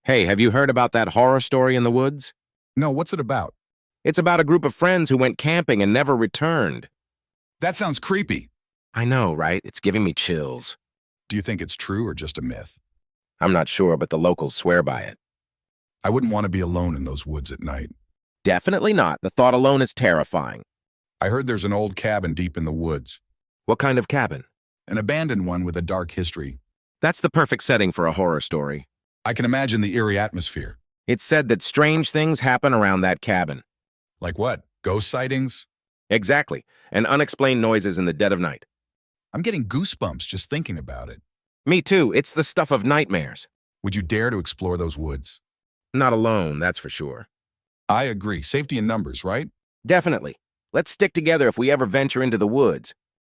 Hey, have you heard about that horror story in the woods? No, what's it about? It's about a group of friends who went camping and never returned. That sounds creepy. I know, right? It's giving me chills. Do you think it's true or just a myth? I'm not sure, but the locals swear by it. I wouldn't want to be alone in those woods at night. Definitely not. The thought alone is terrifying. I heard there's an old cabin deep in the woods, What kind of cabin? an abandoned one with a dark history. That's the perfect setting for a horror story. I can imagine the eerie atmosphere. It's said that strange things happen around that cabin. Like what? Ghost sightings? Exactly, and unexplained noises in the dead of night. I'm getting goosebumps just thinking about it. Me too, it's the stuff of nightmares. Would you dare to explore those woods? Not alone, that's for sure. I agree. Safety in numbers, right? Definitely. Let's stick together if we ever venture into the woods.